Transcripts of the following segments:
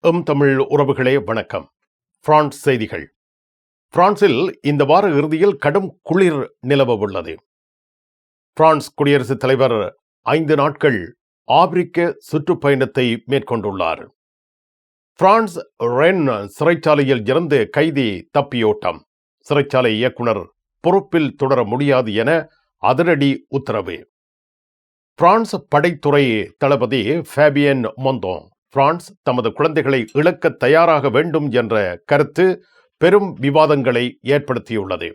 தமிழ் உறவுகளே வணக்கம். பிரான்ஸ் செய்திகள். பிரான்சில் இந்த வார இறுதியில் கடும் குளிர் நிலவ உள்ளது. பிரான்ஸ் குடியரசுத் தலைவர் 5 நாட்கள் ஆப்பிரிக்க சுற்றுப்பயணத்தை மேற்கொண்டுள்ளார். பிரான்ஸ் ரென் சிறைச்சாலையில் இருந்து கைதி தப்பியோட்டம். சிறைச்சாலை இயக்குனர் பொறுப்பில் தொடர முடியாது என அதிரடி உத்தரவு. பிரான்ஸ் படைத்துறை தளபதி ஃபேபியன் மொந்தோன் பிரான்ஸ் தமது குழந்தைகளை இழக்க தயாராக வேண்டும் என்ற கருத்து பெரும் விவாதங்களை ஏற்படுத்தியுள்ளது.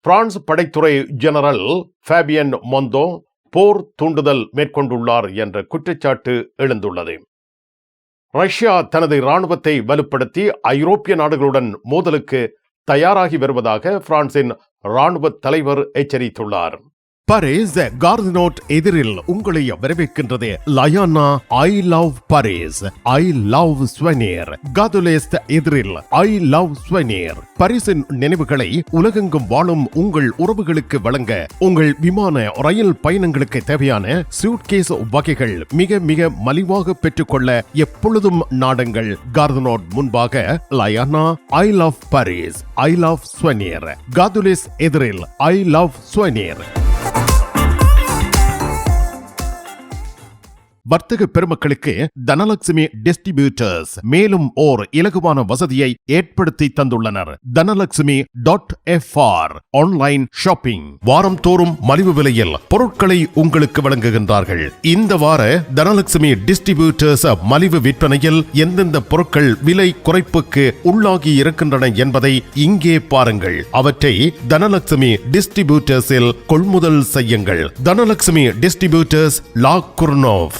பிரான்ஸ் படைத்துறை ஜெனரல் ஃபேபியன் மொந்தோன் போர் தூண்டுதல் மேற்கொண்டுள்ளார் என்ற குற்றச்சாட்டு எழுந்துள்ளது. ரஷ்யா தனது இராணுவத்தை வலுப்படுத்தி ஐரோப்பிய நாடுகளுடன் மோதலுக்கு தயாராகி வருவதாக பிரான்சின் இராணுவ தலைவர் எச்சரித்துள்ளார். பாரிஸ் கார்தினோட் எதிரில் உங்களை வரவேற்கின்றது லயானா I love Paris, I love souvenir. Gare de l'Est எதிரில் ஐ லவ் ஸ்வெனிர். பாரிஸின் நினைவுகளை உலகெங்கும் வாழும் உங்கள் உறவுகளுக்கு வழங்க உங்கள் விமான ரயில் பயணங்களுக்கு தேவையான சூட்கேஸ் வகைகள் மிக மிக மலிவாக பெற்றுக்கொள்ள எப்பொழுதும் நாடுங்கள். கார்தினோட் முன்பாக லயானா I love Paris, I love souvenir. Gare de l'Est எதிரில் ஐ லவ் ஸ்வெனிர். வர்த்தக பெருமக்களுக்கு தனலட்சுமி டிஸ்ட்ரிபியூட்டர்ஸ் மேலும் ஓர் இலகுவான வசதியை ஏற்படுத்தி தந்துள்ளனர். தனலட்சுமி.fr ஆன்லைன் ஷாப்பிங். வாரம் தோறும் மலிவு விலையில் பொருட்களை உங்களுக்கு வழங்குகின்றார்கள். இந்த வார தனலட்சுமி டிஸ்ட்ரிபியூட்டர்ஸ் மலிவு விற்பனையில் எந்தெந்த பொருட்கள் விலை குறைப்புக்கு உள்ளாகி இருக்கின்றன என்பதை இங்கே பாருங்கள். அவற்றை தனலட்சுமி டிஸ்ட்ரிபியூட்டர்ஸில் கொள்முதல் செய்யுங்கள். தனலட்சுமி டிஸ்ட்ரிபியூட்டர்ஸ், லா குர்னோவ்.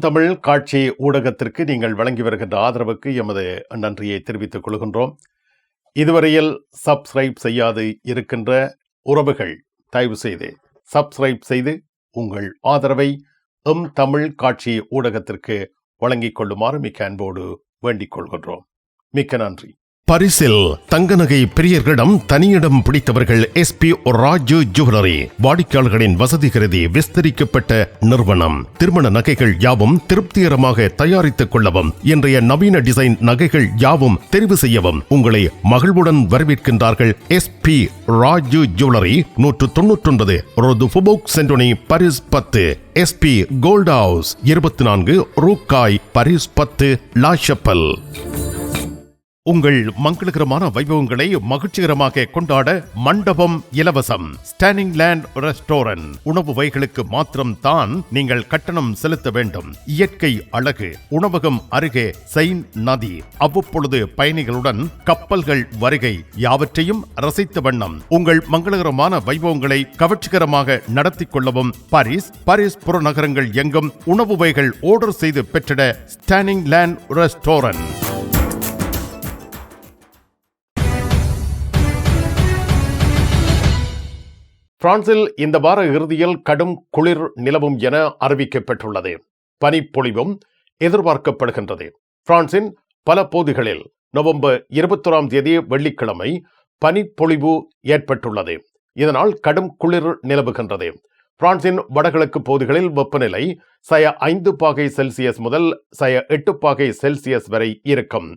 தமிழ் காட்சி ஊடகத்திற்கு நீங்கள் வழங்கி வருகின்ற ஆதரவுக்கு எமது நன்றியை தெரிவித்துக் கொள்கின்றோம். இதுவரையில் சப்ஸ்கிரைப் செய்யாது இருக்கின்ற உறவுகள் தயவு செய்து சப்ஸ்கிரைப் செய்து உங்கள் ஆதரவை தமிழ் காட்சி ஊடகத்திற்கு வழங்கிக் கொள்ளுமாறு மிக்க அன்போடு வேண்டிக் கொள்கின்றோம். மிக்க நன்றி. பரிசில் தங்க நகை பிரியர்களிடம் தனியிடம் பிடித்தவர்கள் SP ராஜு ஜுவல்லரி. வாடிக்கையாளர்களின் வசதி கருதி விஸ்தரிக்கப்பட்ட நிறுவனம். திருமண நகைகள் யாவும் திருப்திகரமாக தயாரித்துக் கொள்ளவும், இன்றைய நவீன டிசைன் நகைகள் யாவும் தெரிவு செய்யவும் உங்களை மகிழ்வுடன் வரவேற்கின்றார்கள். SP Raju jewellery, 199 rue du Faubourg Saint Denis, Paris 10. SP gold house, 24 rue Cail, Paris 10, La Chapelle. உங்கள் மங்களகரமான வைபவங்களை மகிழ்ச்சிகரமாக கொண்டாட மண்டபம் இலவசம். Standing land restaurant. உணவு வகைகளுக்கு மாத்திரம் தான் நீங்கள் கட்டணம் செலுத்த வேண்டும். இயற்கை அழகு. உணவகம் அருகே செயின் நதி. அவ்வப்பொழுது பயணிகளுடன் கப்பல்கள் வருகை. யாவற்றையும் ரசித்த வண்ணம் உங்கள் மங்களகரமான வைபவங்களை கவர்ச்சிகரமாக நடத்தி கொள்ளவும் பாரிஸ் புறநகரங்கள் எங்கும் உணவு வகைகள் ஆர்டர் செய்து பெற்றிட ஸ்டாண்டிங் லேண்ட் ரெஸ்டாரண்ட். பிரான்சில் இந்த வார இறுதியில் கடும் குளிர் நிலவும் என அறிவிக்கப்பட்டுள்ளது. பனிப்பொழிவும் எதிர்பார்க்கப்படுகின்றது. பிரான்சின் பல பகுதிகளில் நவம்பர் 21ஆம் தேதி வெள்ளிக்கிழமை பனிப்பொழிவு ஏற்பட்டுள்ளது. இதனால் கடும் குளிர் நிலவுகின்றது. பிரான்சின் வடகிழக்கு பகுதிகளில் வெப்பநிலை -5°C முதல் -8°C வரை இருக்கும்.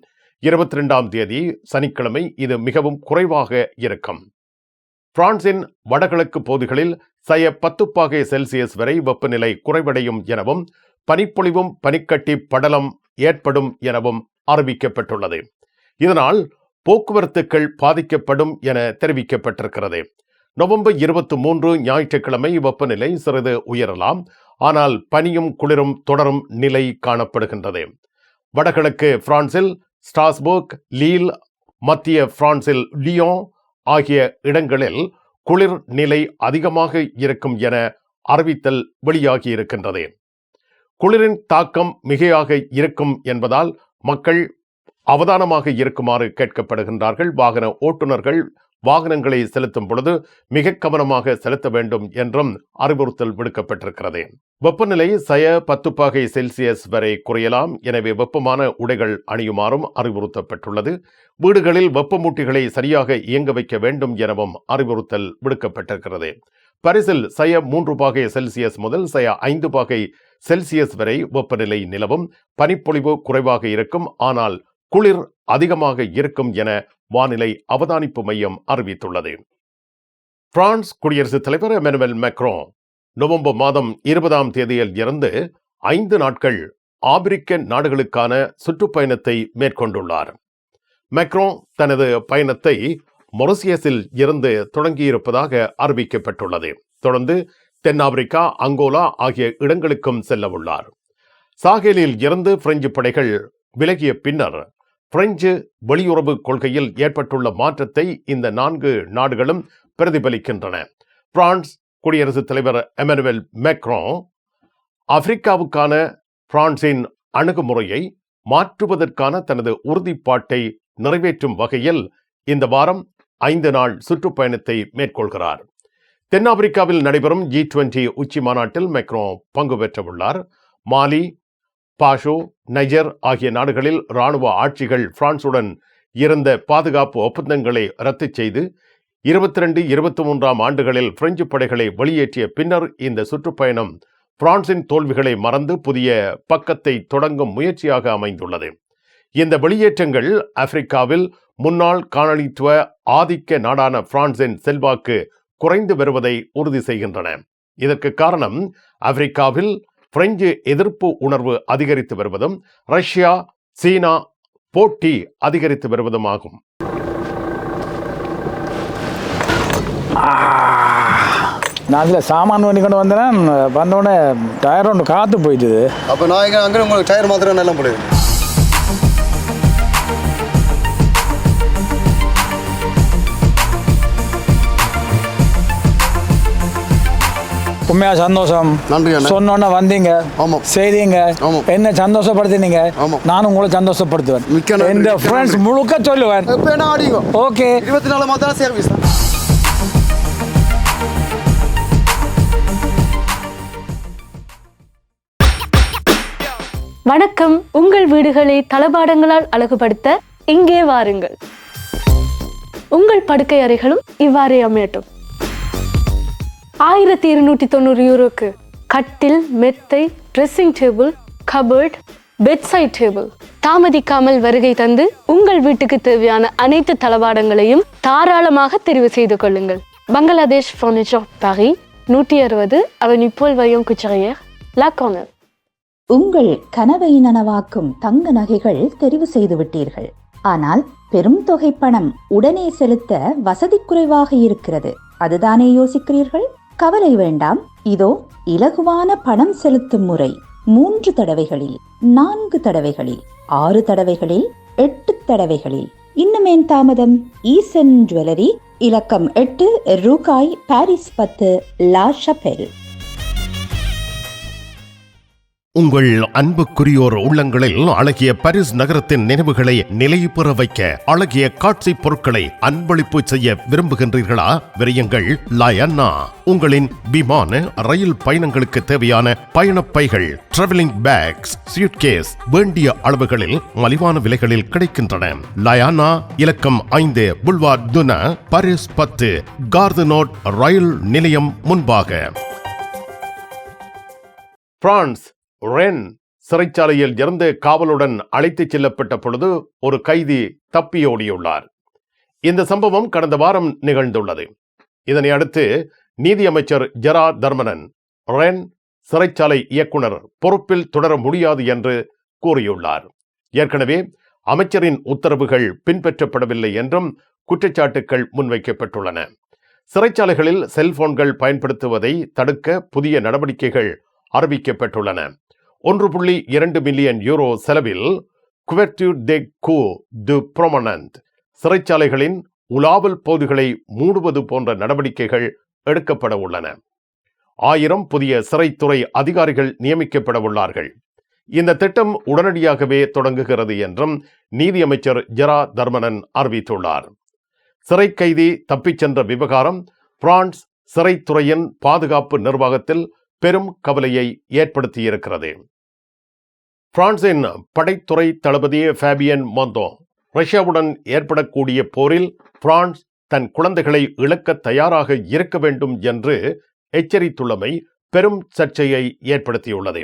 22ஆம் தேதி சனிக்கிழமை இது மிகவும் குறைவாக இருக்கும். பிரான்சின் வடகிழக்கு பகுதிகளில் -10°C வரை வெப்பநிலை குறைவடையும் எனவும் பனிப்பொழிவும் பனிக்கட்டி படலம் ஏற்படும் எனவும் அறிவிக்கப்பட்டுள்ளது. இதனால் போக்குவரத்துக்கள் பாதிக்கப்படும் என தெரிவிக்கப்பட்டிருக்கிறது. நவம்பர் 23 ஞாயிற்றுக்கிழமை வெப்பநிலை சிறிது உயரலாம். ஆனால் பனியும் குளிரும் தொடரும் நிலை காணப்படுகின்றது. வடகிழக்கு பிரான்சில் ஸ்ட்ராஸ்பர்க், லீல், மத்திய பிரான்சில் லியோன் ஆகிய இடங்களில் குளிர் நிலை அதிகமாக இருக்கும் என அறிவித்தல் வெளியாகி இருக்கின்றது. குளிரின் தாக்கம் மிகையாக இருக்கும் என்பதால் மக்கள் அவதானமாக இருக்குமாறு கேட்கப்படுகின்றார்கள். வாகன ஓட்டுநர்கள் வாகனங்களை செலுத்தும் பொழுது மிக கவனமாக செலுத்த வேண்டும் என்றும் அறிவுறுத்தல் விடுக்கப்பட்டிருக்கிறது. வெப்பநிலை -10°C வரை குறையலாம். எனவே வெப்பமான உடைகள் அணியுமாறும் அறிவுறுத்தப்பட்டுள்ளது. வீடுகளில் வெப்பமூட்டிகளை சரியாக இயங்க வைக்க வேண்டும் எனவும் அறிவுறுத்தல் விடுக்கப்பட்டிருக்கிறது. பாரிஸில் -3°C முதல் -5°C வரை வெப்பநிலை நிலவும். பனிப்பொழிவு குறைவாக இருக்கும், ஆனால் குளிர் அதிகமாக இருக்கும் என வானிலை அவதானிப்பு மையம் அறிவித்துள்ளது. பிரான்ஸ் குடியரசுத் தலைவர் எமனுவல் மேக்ரோன் நவம்பர் மாதம் 20ஆம் தேதியில் இருந்து 5 நாட்கள் ஆப்பிரிக்க நாடுகளுக்கான சுற்றுப்பயணத்தை மேற்கொண்டுள்ளார். மேக்ரோன் தனது பயணத்தை மொரிஷியஸில் இருந்து தொடங்கியிருப்பதாக அறிவிக்கப்பட்டுள்ளது. தொடர்ந்து தென்னாப்பிரிக்கா, அங்கோலா ஆகிய இடங்களுக்கும் செல்ல உள்ளார். சாஹேலில் இருந்து பிரெஞ்சு படைகள் விலகிய பின்னர் பிரெஞ்சு வெளியுறவு கொள்கையில் ஏற்பட்டுள்ள மாற்றத்தை இந்த 4 நாடுகளும் பிரதிபலிக்கின்றன. பிரான்ஸ் குடியரசுத் தலைவர் எமனுவல் மேக்ரோன் ஆப்பிரிக்காவுக்கான பிரான்சின் அணுகுமுறையை மாற்றுவதற்கான தனது உறுதிப்பாட்டை நிறைவேற்றும் வகையில் இந்த வாரம் 5 நாள் சுற்றுப்பயணத்தை மேற்கொள்கிறார். தென்னாப்பிரிக்காவில் நடைபெறும் G20 உச்சி மாநாட்டில் மேக்ரோன் பங்கு பெற்றவுள்ளார். மாலி, பாஷோ, நைஜர் ஆகிய நாடுகளில் இராணுவ ஆட்சிகள் பிரான்சுடன் இருந்த பாதுகாப்பு ஒப்பந்தங்களை ரத்து செய்து 22-23ஆம் ஆண்டுகளில் பிரெஞ்சு படைகளை வெளியேற்றிய பின்னர் இந்த சுற்றுப்பயணம் பிரான்சின் தோல்விகளை மறந்து புதிய பக்கத்தை தொடங்கும் முயற்சியாக அமைந்துள்ளது. இந்த வெளியேற்றங்கள் ஆப்பிரிக்காவில் முன்னாள் காலனித்துவ ஆதிக்க நாடான பிரான்சின் செல்வாக்கு குறைந்து வருவதை உறுதி செய்கின்றன. இதற்கு காரணம் ஆப்பிரிக்காவில் பிரெஞ்சு எதிர்ப்பு உணர்வு அதிகரித்து வருவதும் ரஷ்யா, சீனா போட்டி அதிகரித்து வருவதும் ஆகும். நான் இதில் சாமான் பண்ணி கொண்டு வந்தேன். வந்தோடனே டயர் ஒன்று காற்று போயிட்டுது. அப்போ நான் இங்கே அங்கே உங்களுக்கு டயர் மாத்திரம் நல்லா முடியும். உண்மையா சந்தோஷம். நன்றி. சொன்னோன்னே வந்தீங்க, செய்தீங்க, என்ன சந்தோஷப்படுத்தினீங்க. நானும் உங்களை சந்தோஷப்படுத்துவேன். இந்த ஃப்ரெண்ட்ஸ் முழுக்க சொல்லுவேன். ஓகே, 24 மாதம் சர்வீஸ். வணக்கம். உங்கள் வீடுகளை தளபாடங்களால் அழகுபடுத்த இங்கே வாருங்கள். உங்கள் படுக்கை அறைகளும் இவ்வாறே அமையட்டும். 1290 கட்டில், மெத்தை, dressing table, cupboard, bedside table. தாமதிக்காமல் வருகை தந்து உங்கள் வீட்டுக்கு தேவையான அனைத்து தளபாடங்களையும் தாராளமாக தெரிவு செய்து கொள்ளுங்கள். பங்களாதேஷ் ஃபர்னிச்சர், பாரிஸ், 160 அவென்யூ பால் வாயோங் குச்சரியார், லா கார்னர். உங்கள் கனவை நனவாக்கும் தங்க நகைகள் தெரிவு செய்து விட்டீர்கள். ஆனால் பெரும் தொகை பணம் உடனே செலுத்த வசதி குறைவாக இருக்கிறது. அதுதானே யோசிக்கிறீர்கள்? கவலை வேண்டாம். இதோ இலகுவான பணம் செலுத்தும் முறை. 3 தடவைகளில், 4 தடவைகளில், 6 தடவைகளில், 8 தடவைகளில். இன்னுமேன் தாமதம்? ஈசன் ஜுவல்லரி, இலக்கம் 8, ரூகாய், பாரிஸ் 10, லா ஷபெல். உங்கள் அன்புக்குரியோர் உள்ளங்களில் அழகிய பாரிஸ் நகரத்தின் நினைவுகளை நிலைவு பெற வைக்க அழகிய காட்சி பொருட்களை அன்பளிப்பு செய்ய விரும்புகின்றீர்களா? விரையுங்கள் லயன்னா. உங்களின் விமான, ரயில் பயணங்களுக்கு தேவையான பயணப்பைகள், டிராவலிங் பேக்ஸ், சூட்கேஸ் வேண்டிய அளவுகளில் மலிவான விலைகளில் கிடைக்கின்றன. லயானா, இலக்கம் 5, புல்வார்ட் துனா, பாரிஸ் 10, கார்தனோட் ரயில் நிலையம் முன்பாக. பிரான்ஸ் ரென் சிறைச்சாலையில் இருந்து காவலுடன் அழைத்துச் செல்லப்பட்ட பொழுது ஒரு கைதி தப்பியோடியுள்ளார். இந்த சம்பவம் கடந்த வாரம் நிகழ்ந்துள்ளது. இதனை அடுத்து நீதியமைச்சர் ஜெரார்ட் தர்மனன் ரென் சிறைச்சாலை இயக்குனர் பொறுப்பில் தொடர முடியாது என்று கூறியுள்ளார். ஏற்கனவே அமைச்சரின் உத்தரவுகள் பின்பற்றப்படவில்லை என்றும் குற்றச்சாட்டுகள் முன்வைக்கப்பட்டுள்ளன. சிறைச்சாலைகளில் செல்போன்கள் பயன்படுத்துவதை தடுக்க புதிய நடவடிக்கைகள் அறிவிக்கப்பட்டுள்ளன. 1.2 மில்லியன் யூரோ செலவில் குவெர்ட்யூர் டே கூ டு ப்ரோமனன்ட் சிறைச்சாலைகளின் உலாவல் பகுதிகளை மூடுவது போன்ற நடவடிக்கைகள் எடுக்கப்பட உள்ளன. 1000 புதிய சிறைத்துறை அதிகாரிகள் நியமிக்கப்பட உள்ளார்கள். இந்த திட்டம் உடனடியாகவே தொடங்குகிறது என்றும் நீதியமைச்சர் ஜெரார்ட் தர்மனன் அறிவித்துள்ளார். சிறை கைதி தப்பிச் சென்ற விவகாரம் பிரான்ஸ் சிறைத்துறையின் பாதுகாப்பு நிர்வாகத்தில் பெரும் கவலையை ஏற்படுத்தியிருக்கிறது. பிரான்சின் படைத்துறை தளபதி ஃபேபியன் மோந்தோ ரஷ்யாவுடன் ஏற்படக்கூடிய போரில் பிரான்ஸ் தன் குழந்தைகளை இழக்க தயாராக இருக்க வேண்டும் என்று எச்சரித்துள்ளமை பெரும் சர்ச்சையை ஏற்படுத்தியுள்ளது.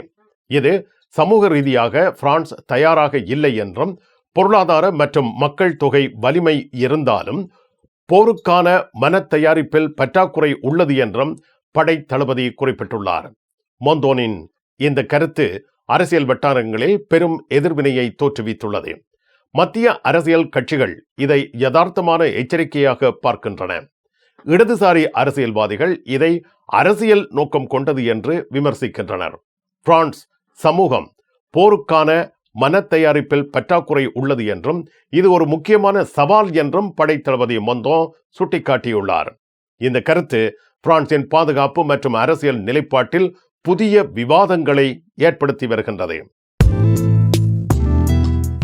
இது சமூக ரீதியாக பிரான்ஸ் தயாராக இல்லை என்றும், பொருளாதார மற்றும் மக்கள் தொகை வலிமை இருந்தாலும் போருக்கான மன தயாரிப்பில் பற்றாக்குறை உள்ளது என்றும் படை தளபதி குறிப்பிட்டுள்ளார். மொந்தோனின் இந்த கருத்து அரசியல் வட்டாரங்களில் பெரும் எதிர்வினையை தோற்றுவித்துள்ளது. மத்திய அரசியல் கட்சிகள் இதை யதார்த்தமான எச்சரிக்கையாக பார்க்கின்றன. இடதுசாரி அரசியல்வாதிகள் இதை அரசியல் நோக்கம் கொண்டது என்று விமர்சிக்கின்றனர். பிரான்ஸ் சமூகம் போருக்கான மன தயாரிப்பில் பற்றாக்குறை உள்ளது என்றும், இது ஒரு முக்கியமான சவால் என்றும் படைத்தளபதி மொந்தோ சுட்டிக்காட்டியுள்ளார். இந்த கருத்து பிரான்சின் பாதுகாப்பு மற்றும் அரசியல் நிலைப்பாட்டில் புதிய விவாதங்களை ஏற்படுத்தி வருகின்றது.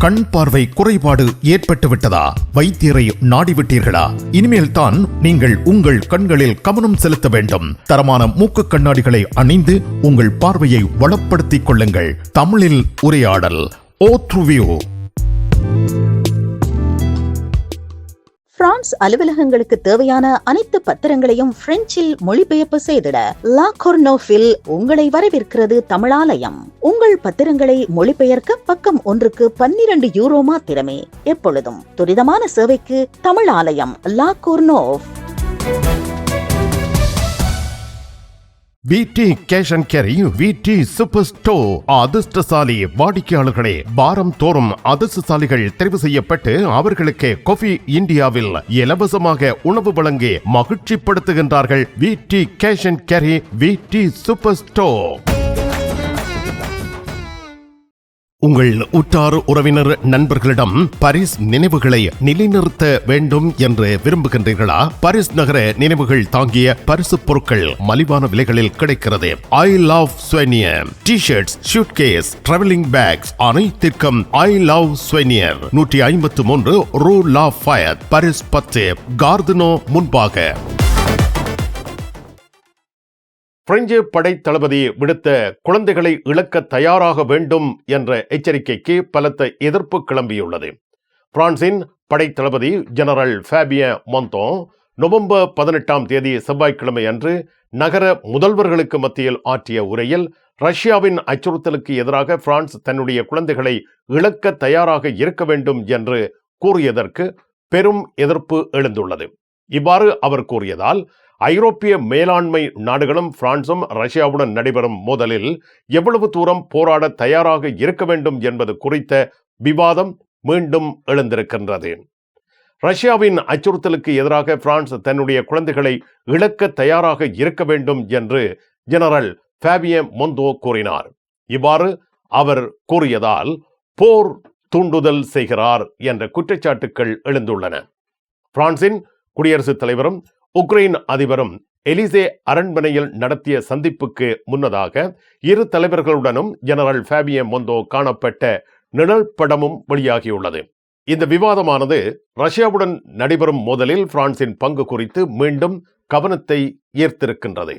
கண் பார்வை குறைபாடு ஏற்பட்டு விட்டதா? வைத்தியரை நாடிவிட்டீர்களா? இனிமேல் தான் நீங்கள் உங்கள் கண்களில் கவனம் செலுத்த வேண்டும். தரமான மூக்கு கண்ணாடிகளை அணிந்து உங்கள் பார்வையை வளப்படுத்திக் கொள்ளுங்கள். தமிழில் உரையாடல் ஓத்ருவியூ. பிரான்ஸ் அலுவலகங்களுக்கு தேவையான அனைத்து பத்திரங்களையும் பிரெஞ்சில் மொழிபெயர்ப்பு செய்திட லா கொர்னோஃபில் உங்களை வரவேற்கிறது தமிழாலயம். உங்கள் பத்திரங்களை மொழிபெயர்க்க பக்கம் ஒன்றுக்கு 12 யூரோ மாத்திரமே. எப்பொழுதும் துரிதமான சேவைக்கு Tamilalayam, La Courneuve. VT cash and carry, VT super store. அதிர்ஷ்டசாலி வாடிக்கையாளர்களே, வாரம் தோறும் அதிர்ஷ்டசாலிகள் தெரிவு செய்யப்பட்டு அவர்களுக்கு காஃபி இந்தியாவில் இலவசமாக உணவு வழங்கி மகிழ்ச்சிப்படுத்துகின்றார்கள். VT cash and carry, VT super store. உங்கள் உற்றார் உறவினர் நண்பர்களிடம் பாரிஸ் நினைவுகளை நிலைநிறுத்த வேண்டும் என்று விரும்புகின்றீர்களா? பாரிஸ் நகர நினைவுகள் தாங்கிய பரிசு பொருட்கள் மலிவான விலைகளில் கிடைக்கிறது. I love souvenir T-shirts, suitcase, travelling packs அனைத்திற்கும் ஐ லவ் ஸ்வெனியர். 153 ரூ லா ஃபயத், பாரிஸ் 10, கார்தனோ முன்பாக. பிரெஞ்சு படை தளபதி விடுத்த குழந்தைகளை இழக்க தயாராக வேண்டும் என்ற எச்சரிக்கைக்கு பலத்த எதிர்ப்பு கிளம்பியுள்ளது. பிரான்சின் படை தளபதி ஜெனரல் ஃபேபியன் மொந்தோ நவம்பர் 18 செவ்வாய்க்கிழமை அன்று நகர முதல்வர்களுக்கு மத்தியில் ஆற்றிய உரையில் ரஷ்யாவின் அச்சுறுத்தலுக்கு எதிராக பிரான்ஸ் தன்னுடைய குழந்தைகளை இழக்க தயாராக இருக்க வேண்டும் என்று கூறியதற்கு பெரும் எதிர்ப்பு எழுந்துள்ளது. இவ்வாறு அவர் கூறியதால் ஐரோப்பிய மேலாண்மை நாடுகளும் பிரான்சும் ரஷ்யாவுடன் நடைபெறும் மோதலில் எவ்வளவு தூரம் போராட தயாராக இருக்க வேண்டும் என்பது குறித்த விவாதம் மீண்டும் எழுந்திருக்கின்றது. ரஷ்யாவின் அச்சுறுத்தலுக்கு எதிராக பிரான்ஸ் தன்னுடைய குழந்தைகளை இழக்க தயாராக இருக்க வேண்டும் என்று ஜெனரல் ஃபேபியன் மொந்தோ கூறினார். இவ்வாறு அவர் கூறியதால் போர் தூண்டுதல் செய்கிறார் என்ற குற்றச்சாட்டுக்கள் எழுந்துள்ளன. பிரான்சின் குடியரசுத் தலைவரும் உக்ரைன் அதிபரும் எலிசே அரண்மனையில் நடத்திய சந்திப்புக்கு முன்னதாக இரு தலைவர்களுடனும் ஜெனரல் ஃபேபியன் மொந்தோ காணப்பட்ட நிழல் படமும் வெளியாகியுள்ளது. இந்த விவாதமானது ரஷ்யாவுடன் நடைபெறும் மோதலில் பிரான்சின் பங்கு குறித்து மீண்டும் கவனத்தை ஈர்த்திருக்கின்றது.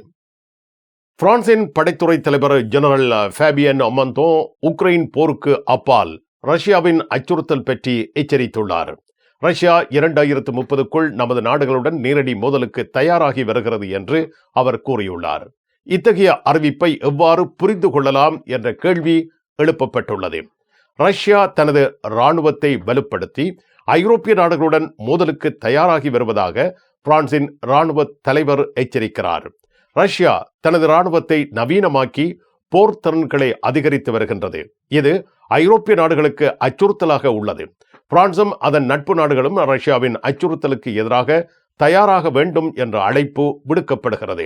பிரான்சின் படைத்துறை தலைவர் ஜெனரல் ஃபேபியன் மொந்தோ உக்ரைன் போருக்கு அப்பால் ரஷ்யாவின் அச்சுறுத்தல் பற்றி எச்சரித்துள்ளார். ரஷ்யா 2030க்குள் நமது நாடுகளுடன் நேரடி மோதலுக்கு தயாராகி வருகிறது என்று அவர் கூறியுள்ளார். இத்தகைய அறிவிப்பை எவ்வாறு புரிந்து கொள்ளலாம் என்ற கேள்வி எழுப்பப்பட்டுள்ளது. ரஷ்யா தனது இராணுவத்தை வலுப்படுத்தி ஐரோப்பிய நாடுகளுடன் மோதலுக்கு தயாராகி வருவதாக பிரான்சின் இராணுவ தலைவர் எச்சரிக்கிறார். ரஷ்யா தனது இராணுவத்தை நவீனமாக்கி போர் திறன்களை அதிகரித்து வருகின்றது. இது ஐரோப்பிய நாடுகளுக்கு அச்சுறுத்தலாக உள்ளது. பிரான்சும் அதன் நட்பு நாடுகளும் ரஷ்யாவின் அச்சுறுத்தலுக்கு எதிராக தயாராக வேண்டும் என்ற அழைப்பு விடுக்கப்படுகிறது.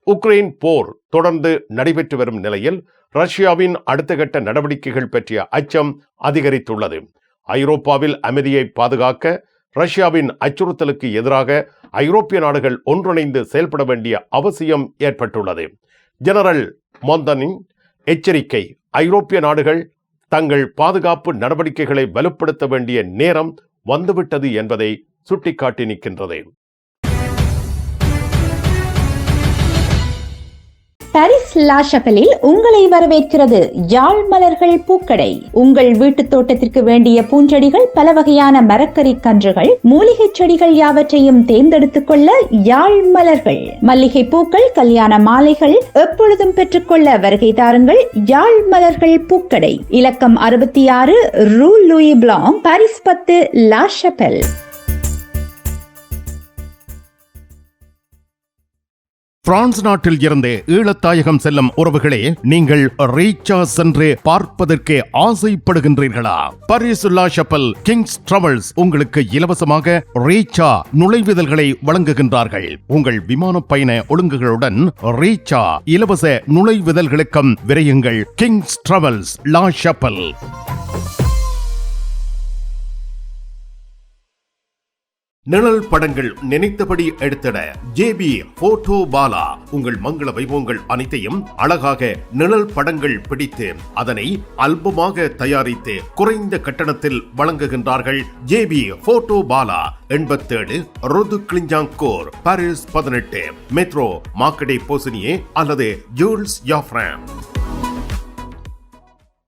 உக்ரைன் போர் தொடர்ந்து நடைபெற்று வரும் நிலையில் ரஷ்யாவின் அடுத்த கட்ட நடவடிக்கைகள் பற்றிய அச்சம் அதிகரித்துள்ளது. ஐரோப்பாவில் அமைதியை பாதுகாக்க ரஷ்யாவின் அச்சுறுத்தலுக்கு எதிராக ஐரோப்பிய நாடுகள் ஒன்றிணைந்து செயல்பட வேண்டிய அவசியம் ஏற்பட்டுள்ளது. ஜெனரல் மொந்தனின் எச்சரிக்கை ஐரோப்பிய நாடுகள் தங்கள் பாதுகாப்பு நடவடிக்கைகளை வலுப்படுத்த வேண்டிய நேரம் வந்துவிட்டது என்பதை சுட்டிக்காட்டி நிற்கின்றது. பாரிஸ் லா ஷப்பலில் உங்களை வரவேற்கிறது யாழ் மலர்கள் பூக்கடை. உங்கள் வீட்டு தோட்டத்திற்கு வேண்டிய பூஞ்செடிகள், பல வகையான மரக்கறி கன்றுகள், மூலிகை செடிகள் யாவற்றையும் தேர்ந்தெடுத்துக் கொள்ள யாழ் மலர்கள். மல்லிகை பூக்கள், கல்யாண மாலைகள் எப்பொழுதும் பெற்றுக்கொள்ள வருகை தாருங்கள் யாழ் மலர்கள் பூக்கடை. இலக்கம் 66 ரூ Louis Blanc, Paris 10, La ஷப்பல். France நாட்டில் இருந்து ஈழத்தாயகம் செல்லும் உறவுகளே, நீங்கள் ரீச்சா சென்று பார்ப்பதற்கு ஆசைப்படுகின்றீர்களா? பாரிஸ் லா ஷப்பல் கிங்ஸ் டிராவல்ஸ் உங்களுக்கு இலவசமாக ரீச்சா நுழைவுதல்களை வழங்குகின்றார்கள். உங்கள் விமான பயண ஒழுங்குகளுடன் ரீச்சா இலவச நுழைவுதல்களுக்கும் விரையுங்கள் கிங்ஸ் டிராவல்ஸ் லா ஷப்பல். நிழல் படங்கள் நினைத்தபடி எடுத்திட ஜேபி போட்டோ பாலா. உங்கள் மங்கள வைபவங்கள் அனைத்தையும் அழகாக நிழல் படங்கள் பிடித்து அதனை ஆல்பமாக தயாரித்து குறைந்த கட்டணத்தில் வழங்குகின்றார்கள் JP photo Bala. 87 rue du Clignancourt, Paris 18, metro Marcadet Poissonniers அல்லது ஜூல்ஸ் யாஃப்ரான்.